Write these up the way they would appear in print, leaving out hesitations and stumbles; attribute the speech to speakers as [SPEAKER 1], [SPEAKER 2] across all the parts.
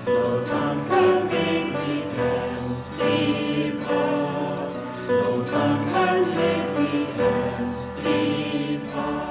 [SPEAKER 1] No tongue can make me hence depart. No tongue can make me hence depart.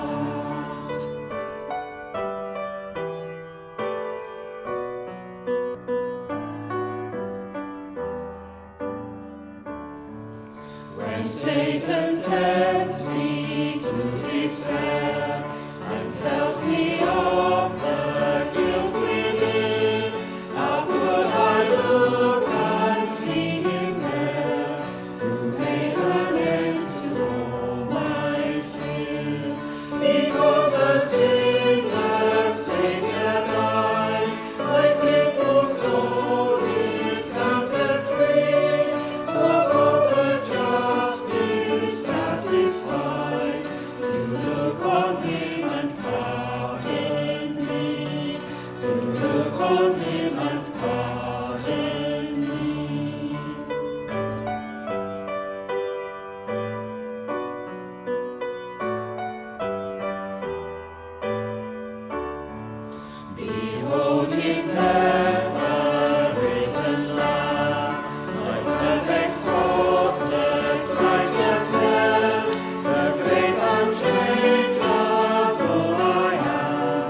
[SPEAKER 1] When Satan tempts me to despair and tells me of the guilt within, how could I look and see him there, who made an end to all my sin? Because the sinless Saviour died, my sinful soul is counted free, for God the just is satisfied to look on him and pardon me, to look on him and pardon me. Behold him there, the risen Lamb, my perfect spotless righteousness, the great unchangeable I am,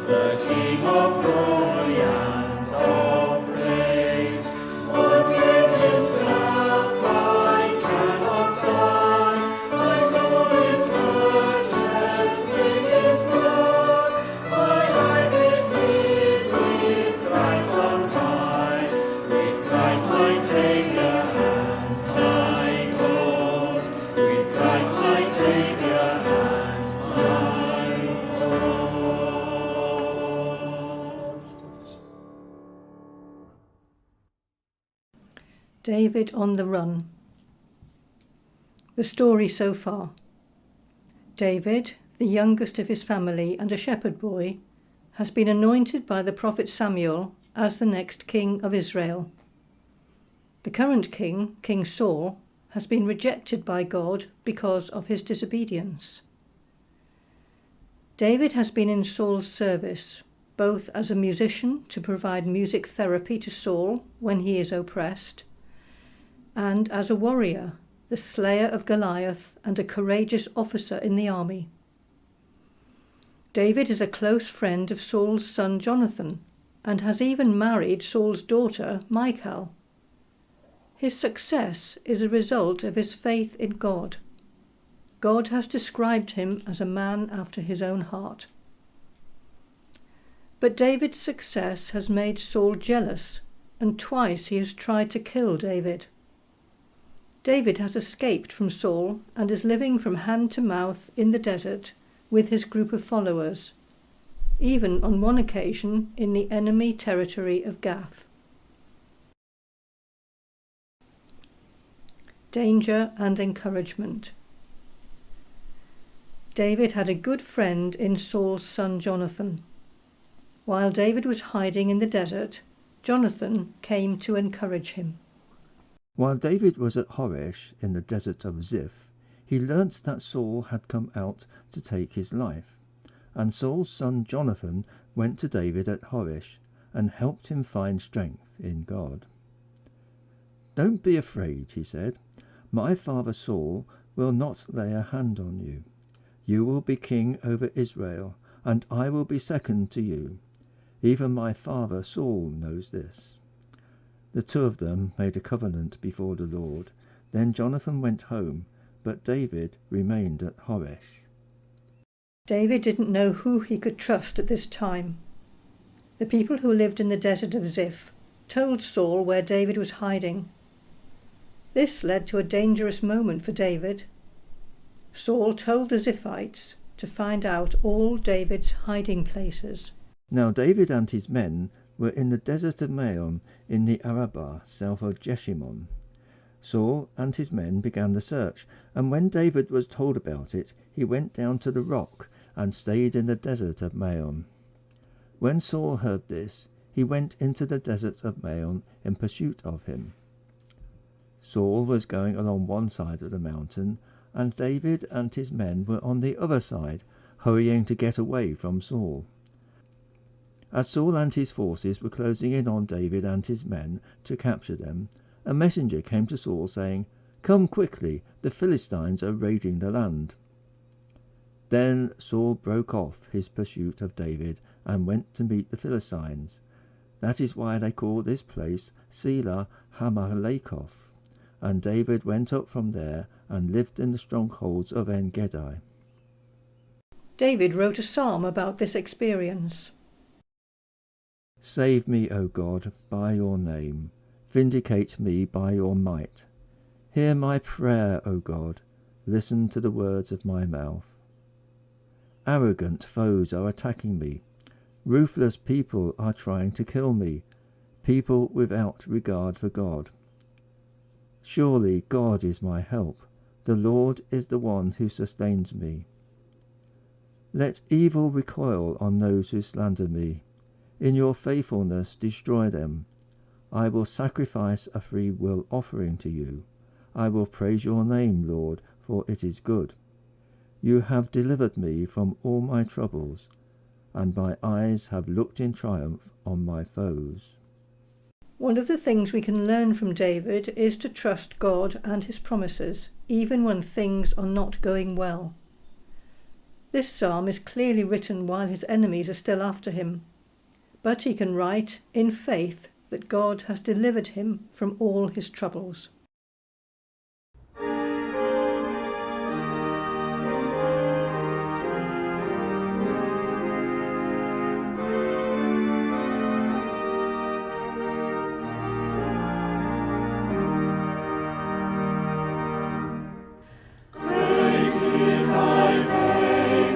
[SPEAKER 1] the King of glory and of praise. One with himself I cannot die, my soul is purchased with his blood, my life is hid with Christ on high, with Christ my Saviour and my God, with Christ my Saviour and my God.
[SPEAKER 2] David on the run. The story so far. David, the youngest of his family and a shepherd boy, has been anointed by the prophet Samuel as the next king of Israel. The current king, King Saul, has been rejected by God because of his disobedience. David has been in Saul's service, both as a musician to provide music therapy to Saul when he is oppressed, and as a warrior, the slayer of Goliath and a courageous officer in the army. David is a close friend of Saul's son Jonathan, and has even married Saul's daughter Michal. His success is a result of his faith in God. God has described him as a man after his own heart. But David's success has made Saul jealous, and twice he has tried to kill David. David has escaped from Saul and is living from hand to mouth in the desert with his group of followers, even on one occasion in the enemy territory of Gath. Danger and encouragement. David had a good friend in Saul's son Jonathan. While David was hiding in the desert, Jonathan came to encourage him.
[SPEAKER 3] While David was at Horesh in the desert of Ziph, he learnt that Saul had come out to take his life, and Saul's son Jonathan went to David at Horesh and helped him find strength in God. "Don't be afraid," he said. "My father Saul will not lay a hand on you. You will be king over Israel, and I will be second to you. Even my father Saul knows this." The two of them made a covenant before the Lord. Then Jonathan went home, but David remained at Horesh.
[SPEAKER 2] David didn't know who he could trust at this time. The people who lived in the desert of Ziph told Saul where David was hiding. This led to a dangerous moment for David. Saul told the Ziphites to find out all David's hiding places.
[SPEAKER 3] Now David and his men were in the desert of Maon in the Arabah south of Jeshimon. Saul and his men began the search, and when David was told about it, he went down to the rock and stayed in the desert of Maon. When Saul heard this, he went into the desert of Maon in pursuit of him. Saul was going along one side of the mountain, and David and his men were on the other side, hurrying to get away from Saul. As Saul and his forces were closing in on David and his men to capture them, a messenger came to Saul saying, "Come quickly, the Philistines are raiding the land." Then Saul broke off his pursuit of David and went to meet the Philistines. That is why they call this place Selah Hamalekoth. And David went up from there and lived in the strongholds of En-Gedi.
[SPEAKER 2] David wrote a psalm about this experience.
[SPEAKER 3] Save me, O God, by your name. Vindicate me by your might. Hear my prayer, O God. Listen to the words of my mouth. Arrogant foes are attacking me. Ruthless people are trying to kill me, people without regard for God. Surely God is my help. The Lord is the one who sustains me. Let evil recoil on those who slander me. In your faithfulness destroy them. I will sacrifice a free will offering to you. I will praise your name, Lord, for it is good. You have delivered me from all my troubles, and my eyes have looked in triumph on my foes.
[SPEAKER 2] One of the things we can learn from David is to trust God and his promises, even when things are not going well. This psalm is clearly written while his enemies are still after him, but he can write in faith that God has delivered him from all his troubles.
[SPEAKER 1] Great is thy faithfulness.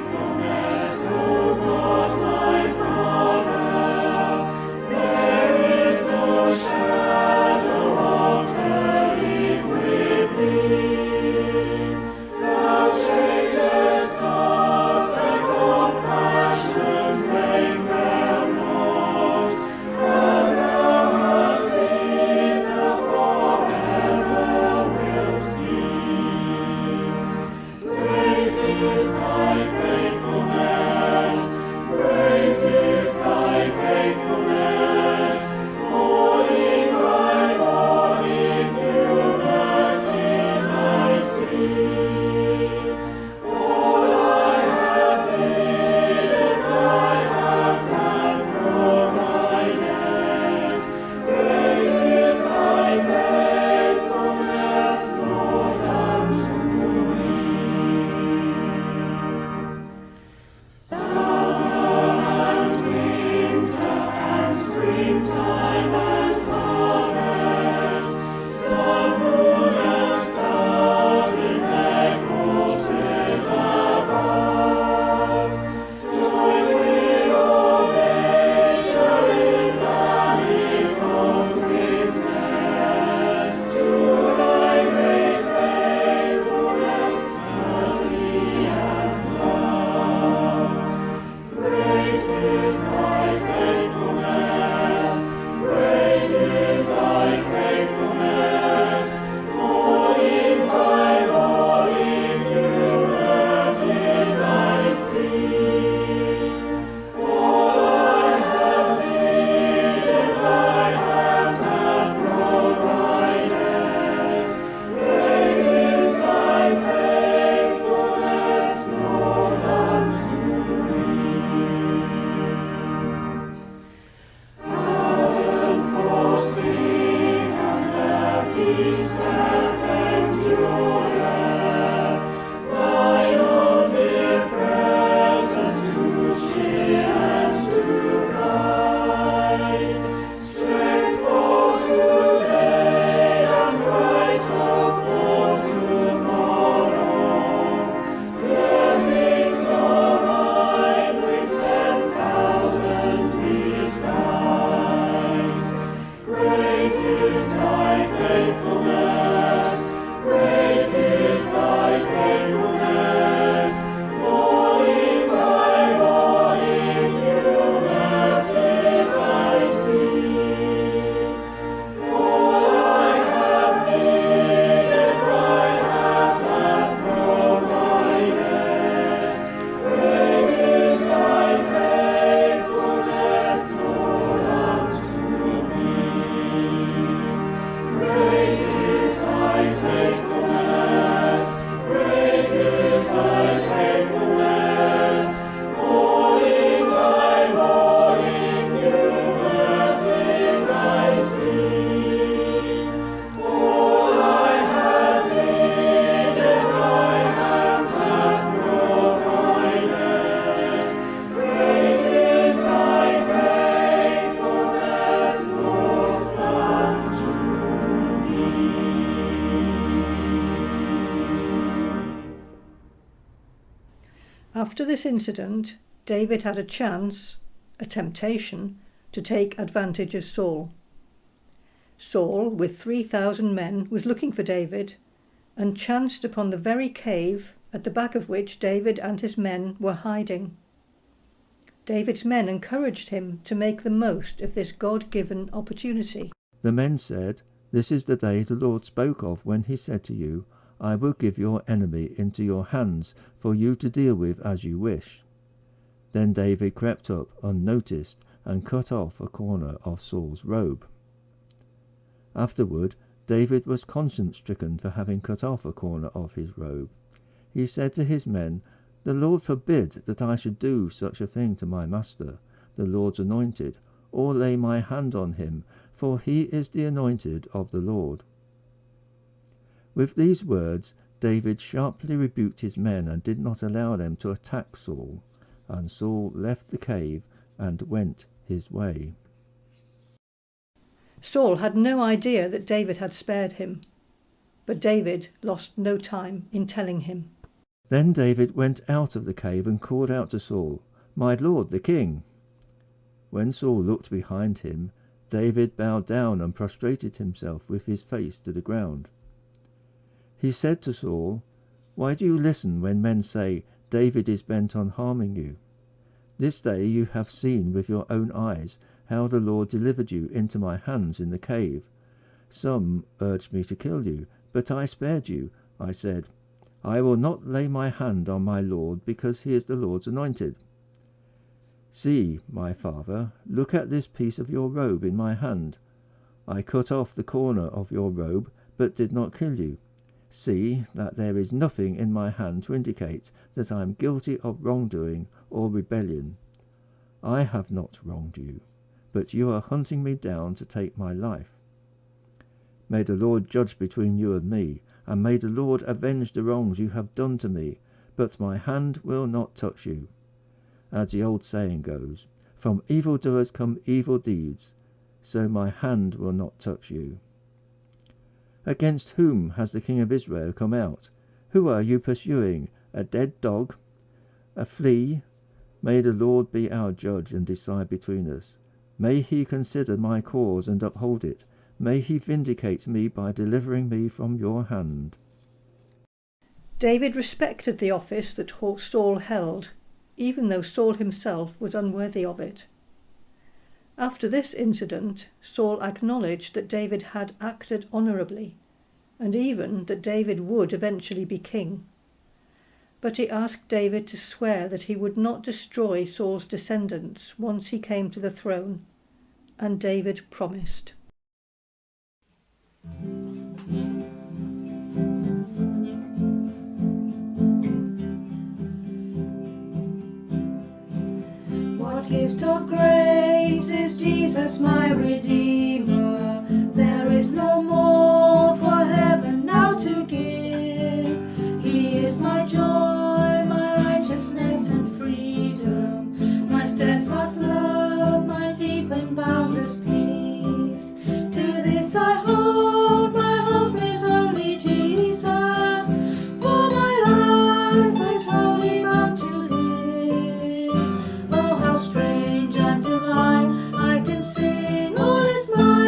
[SPEAKER 2] After this incident, David had a temptation, to take advantage of Saul. Saul, with 3,000 men, was looking for David and chanced upon the very cave at the back of which David and his men were hiding. David's men encouraged him to make the most of this God-given opportunity.
[SPEAKER 3] The men said, "This is the day the Lord spoke of when he said to you, I will give your enemy into your hands for you to deal with as you wish." Then David crept up unnoticed and cut off a corner of Saul's robe. Afterward, David was conscience-stricken for having cut off a corner of his robe. He said to his men, "The Lord forbid that I should do such a thing to my master, the Lord's anointed, or lay my hand on him, for he is the anointed of the Lord." With these words, David sharply rebuked his men and did not allow them to attack Saul, and Saul left the cave and went his way.
[SPEAKER 2] Saul had no idea that David had spared him, but David lost no time in telling him.
[SPEAKER 3] Then David went out of the cave and called out to Saul, "My lord the king." When Saul looked behind him, David bowed down and prostrated himself with his face to the ground. He said to Saul, "Why do you listen when men say, 'David is bent on harming you'? This day you have seen with your own eyes how the Lord delivered you into my hands in the cave. Some urged me to kill you, but I spared you. I said, 'I will not lay my hand on my Lord, because he is the Lord's anointed.' See, my father, look at this piece of your robe in my hand. I cut off the corner of your robe, but did not kill you. See that there is nothing in my hand to indicate that I am guilty of wrongdoing or rebellion. I have not wronged you, but you are hunting me down to take my life. May the Lord judge between you and me, and may the Lord avenge the wrongs you have done to me, but my hand will not touch you. As the old saying goes, from evildoers come evil deeds, so my hand will not touch you. Against whom has the king of Israel come out? Who are you pursuing? A dead dog? A flea? May the Lord be our judge and decide between us. May he consider my cause and uphold it. May he vindicate me by delivering me from your hand."
[SPEAKER 2] David respected the office that Saul held, even though Saul himself was unworthy of it. After this incident, Saul acknowledged that David had acted honourably, and even that David would eventually be king. But he asked David to swear that he would not destroy Saul's descendants once he came to the throne, and David promised.
[SPEAKER 4] What gift of grace is Jesus my Redeemer? There is no more for heaven now to give. He is my joy, my righteousness and freedom, my steadfast love, my deep and boundless peace. To this I hold, my hope is only Jesus, for my life is wholly bound to His. Oh, how strange and divine, I can sing all is mine.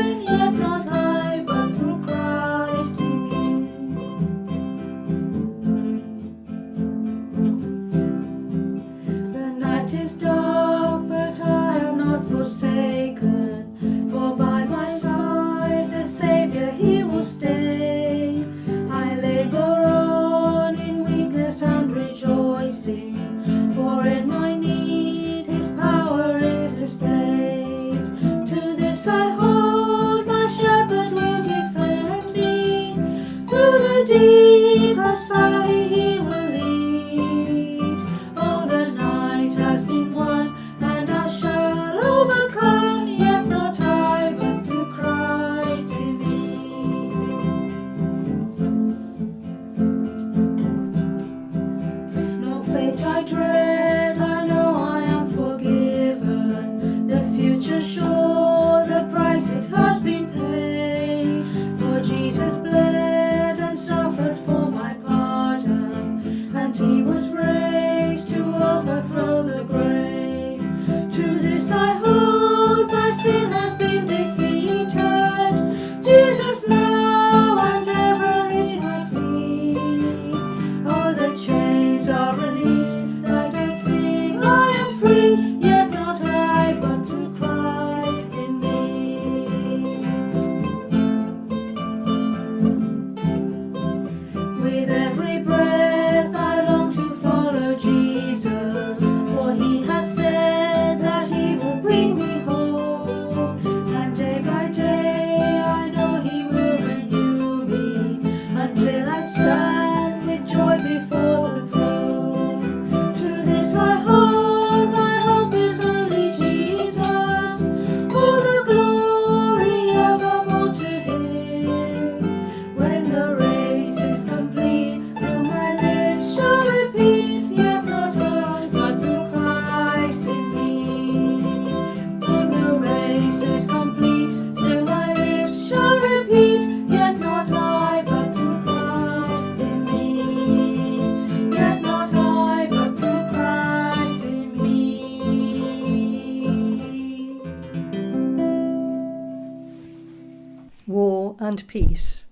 [SPEAKER 2] war and peace.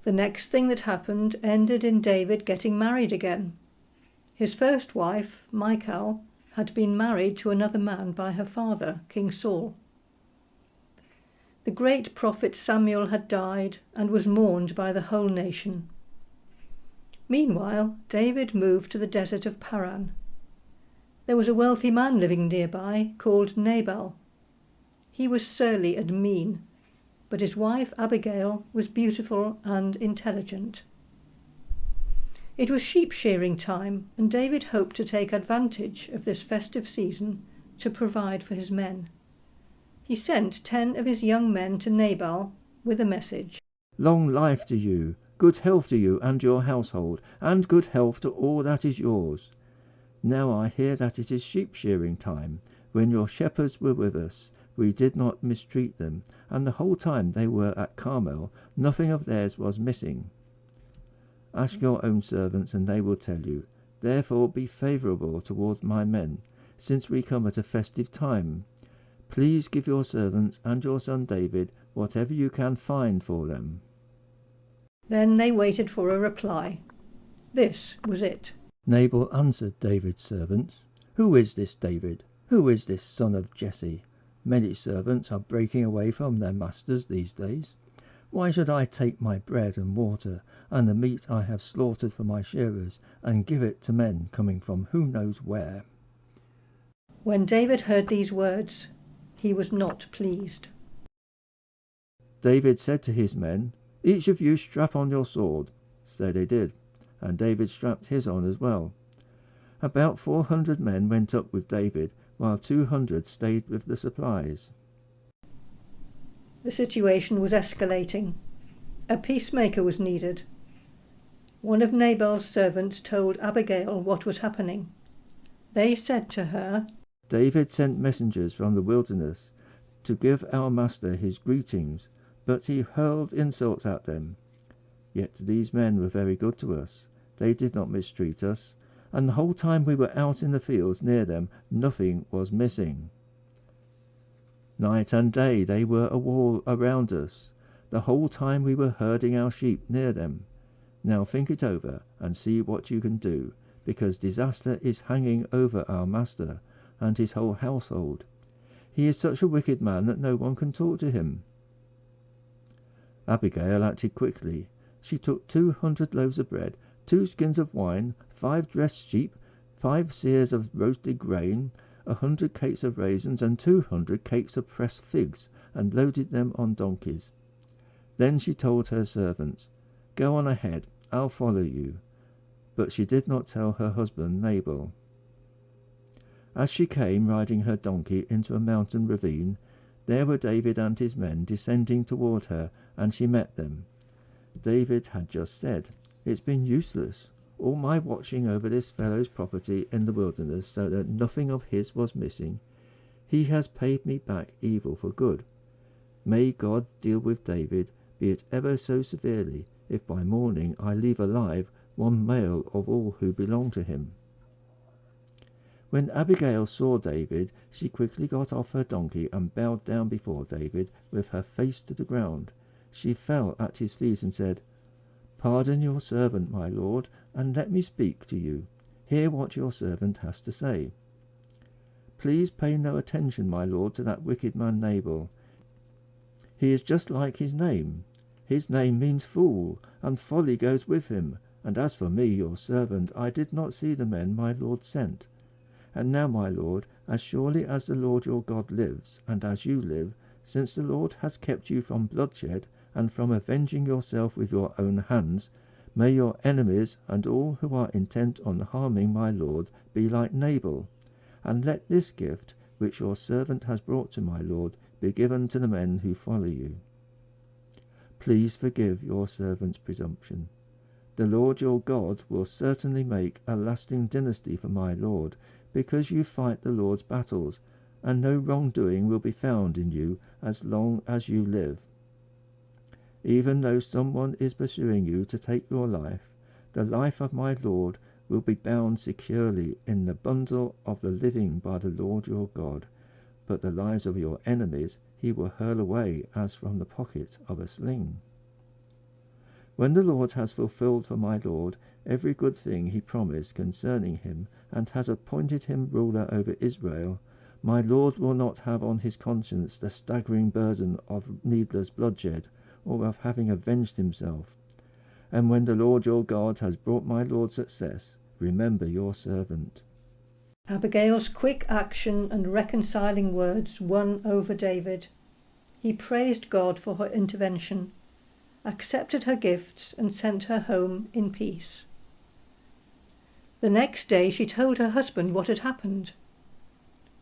[SPEAKER 2] The next thing that happened ended in David getting married again. His first wife, Michal, had been married to another man by her father, King Saul. The great prophet Samuel had died and was mourned by the whole nation. Meanwhile, David moved to the desert of Paran. There was a wealthy man living nearby called Nabal. He was surly and mean, but his wife Abigail was beautiful and intelligent. It was sheep shearing time, and David hoped to take advantage of this festive season to provide for his men. He sent 10 of his young men to Nabal with a message.
[SPEAKER 3] Long life to you, good health to you and your household, and good health to all that is yours. Now I hear that it is sheep shearing time. When your shepherds were with us, we did not mistreat them, and the whole time they were at Carmel, nothing of theirs was missing. Ask your own servants, and they will tell you. Therefore be favourable toward my men, since we come at a festive time. Please give your servants and your son David whatever you can find for them.
[SPEAKER 2] Then they waited for a reply. This was it.
[SPEAKER 3] Nabal answered David's servants, Who is this David? Who is this son of Jesse? Many servants are breaking away from their masters these days. Why should I take my bread and water and the meat I have slaughtered for my shearers and give it to men coming from who knows where?
[SPEAKER 2] When David heard these words, he was not pleased.
[SPEAKER 3] David said to his men, Each of you strap on your sword. So they did, and David strapped his on as well. About 400 men went up with David, while 200 stayed with the supplies.
[SPEAKER 2] The situation was escalating. A peacemaker was needed. One of Nabal's servants told Abigail what was happening. They said to her,
[SPEAKER 3] David sent messengers from the wilderness to give our master his greetings, but he hurled insults at them. Yet these men were very good to us. They did not mistreat us, and the whole time we were out in the fields near them, nothing was missing. Night and day they were a wall around us, the whole time we were herding our sheep near them. Now think it over and see what you can do, because disaster is hanging over our master and his whole household. He is such a wicked man that no one can talk to him. Abigail acted quickly. She took 200 loaves of bread, 2 skins of wine, 5 dressed sheep, 5 seers of roasted grain, 100 cakes of raisins, and 200 cakes of pressed figs, and loaded them on donkeys. Then she told her servants, Go on ahead, I'll follow you. But she did not tell her husband Nabal. As she came riding her donkey into a mountain ravine, there were David and his men descending toward her, and she met them. David had just said, It's been useless, all my watching over this fellow's property in the wilderness so that nothing of his was missing. He has paid me back evil for good. May God deal with David, be it ever so severely, if by morning I leave alive one male of all who belong to him. When Abigail saw David, she quickly got off her donkey and bowed down before David with her face to the ground. She fell at his feet and said, Pardon your servant, my lord, and let me speak to you. Hear what your servant has to say. Please pay no attention, my lord, to that wicked man Nabal. He is just like his name. His name means fool, and folly goes with him. And as for me, your servant, I did not see the men my lord sent. And now, my lord, as surely as the Lord your God lives, and as you live, since the Lord has kept you from bloodshed, and from avenging yourself with your own hands, may your enemies and all who are intent on harming my lord be like Nabal, and let this gift which your servant has brought to my lord be given to the men who follow you. Please forgive your servant's presumption. The Lord your God will certainly make a lasting dynasty for my lord, because you fight the Lord's battles, and no wrongdoing will be found in you as long as you live. Even though someone is pursuing you to take your life, the life of my Lord will be bound securely in the bundle of the living by the Lord your God, but the lives of your enemies he will hurl away as from the pocket of a sling. When the Lord has fulfilled for my Lord every good thing he promised concerning him, and has appointed him ruler over Israel, my Lord will not have on his conscience the staggering burden of needless bloodshed, or of having avenged himself. And when the Lord your God has brought my Lord success, remember your servant.
[SPEAKER 2] Abigail's quick action and reconciling words won over David. He praised God for her intervention, accepted her gifts, and sent her home in peace. The next day she told her husband what had happened.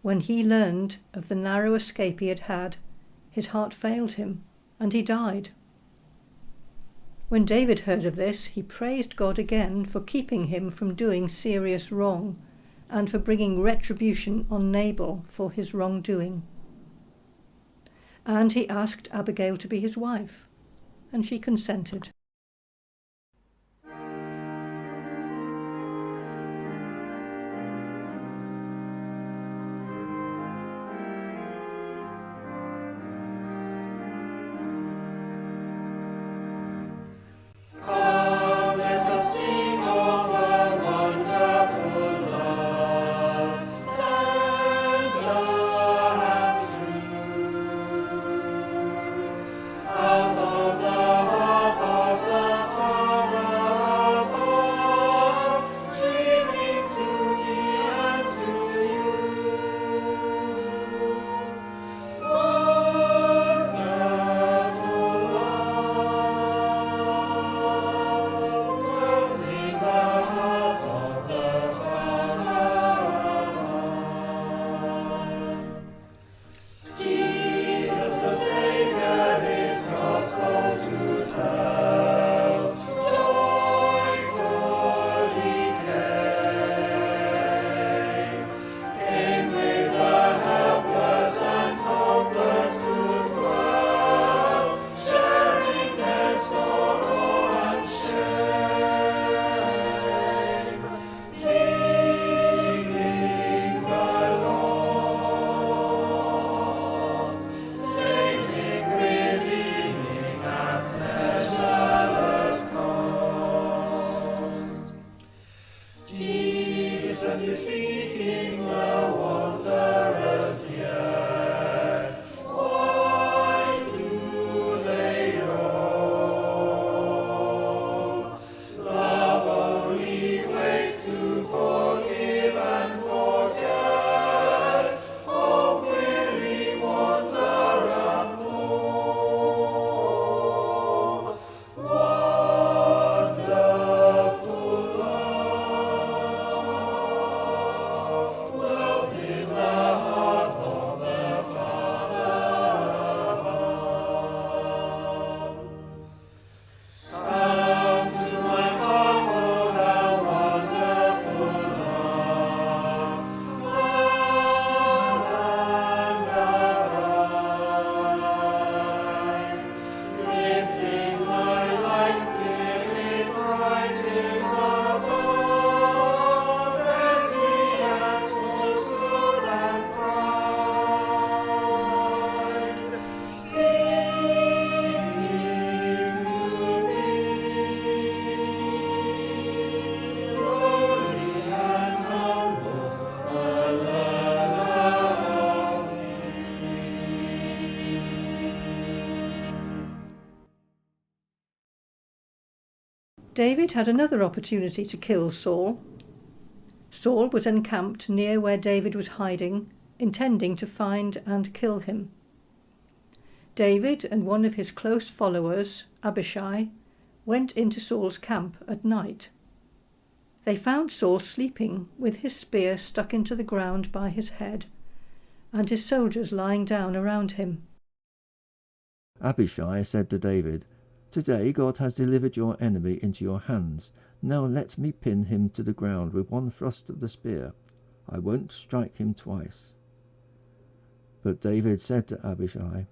[SPEAKER 2] When he learned of the narrow escape he had had, his heart failed him, and he died. When David heard of this, he praised God again for keeping him from doing serious wrong, and for bringing retribution on Nabal for his wrongdoing. And he asked Abigail to be his wife, and she consented. David had another opportunity to kill Saul. Saul was encamped near where David was hiding, intending to find and kill him. David and one of his close followers, Abishai, went into Saul's camp at night. They found Saul sleeping with his spear stuck into the ground by his head, and his soldiers lying down around him.
[SPEAKER 3] Abishai said to David, "Today God has delivered your enemy into your hands. Now let me pin him to the ground with one thrust of the spear. I won't strike him twice." But David said to Abishai,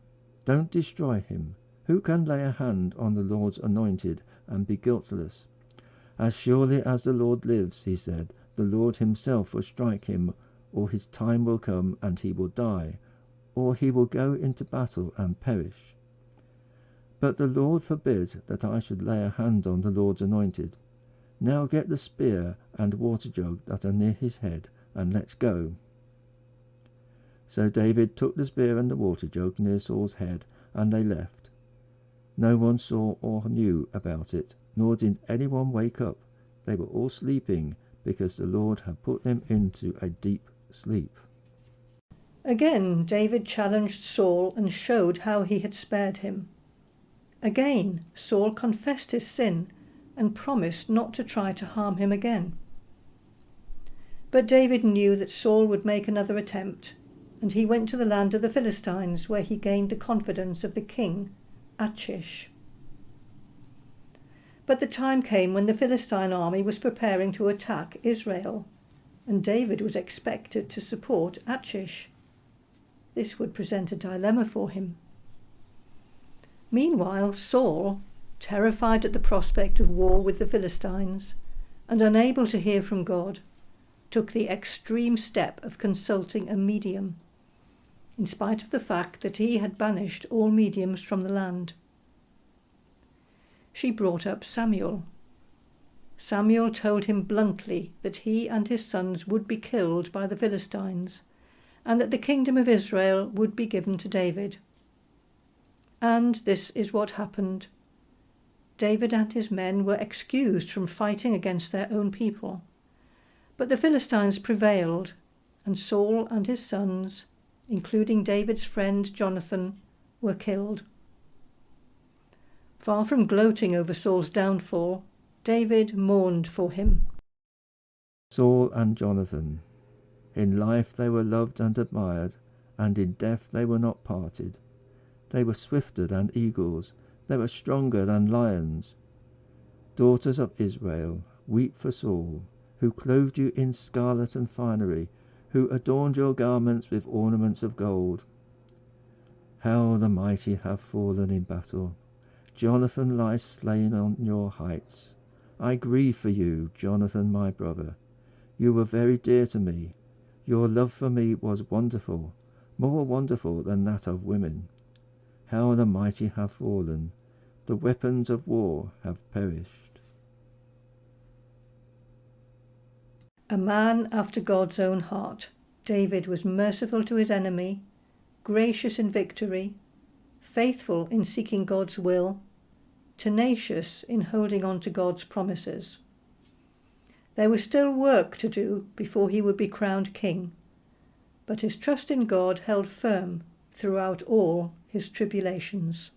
[SPEAKER 3] "Don't destroy him. Who can lay a hand on the Lord's anointed and be guiltless? As surely as the Lord lives," he said, "the Lord himself will strike him, or his time will come and he will die, or he will go into battle and perish. But the Lord forbid that I should lay a hand on the Lord's anointed. Now get the spear and water jug that are near his head, and let's go." So David took the spear and the water jug near Saul's head, and they left. No one saw or knew about it, nor did anyone wake up. They were all sleeping, because the Lord had put them into a deep sleep.
[SPEAKER 2] Again David challenged Saul and showed how he had spared him. Again Saul confessed his sin and promised not to try to harm him again. But David knew that Saul would make another attempt, and he went to the land of the Philistines, where he gained the confidence of the king, Achish. But the time came when the Philistine army was preparing to attack Israel, and David was expected to support Achish. This would present a dilemma for him. Meanwhile, Saul, terrified at the prospect of war with the Philistines, and unable to hear from God, took the extreme step of consulting a medium, in spite of the fact that he had banished all mediums from the land. She brought up Samuel. Samuel told him bluntly that he and his sons would be killed by the Philistines, and that the kingdom of Israel would be given to David. And this is what happened. David and his men were excused from fighting against their own people, but the Philistines prevailed, and Saul and his sons, including David's friend Jonathan, were killed. Far from gloating over Saul's downfall, David mourned for him.
[SPEAKER 3] Saul and Jonathan. In life they were loved and admired, and in death they were not parted. They were swifter than eagles, they were stronger than lions. Daughters of Israel, weep for Saul, who clothed you in scarlet and finery, who adorned your garments with ornaments of gold. How the mighty have fallen in battle! Jonathan lies slain on your heights. I grieve for you, Jonathan, my brother. You were very dear to me. Your love for me was wonderful, more wonderful than that of women. How the mighty have fallen! The weapons of war have perished.
[SPEAKER 2] A man after God's own heart, David was merciful to his enemy, gracious in victory, faithful in seeking God's will, tenacious in holding on to God's promises. There was still work to do before he would be crowned king, but his trust in God held firm throughout all his tribulations.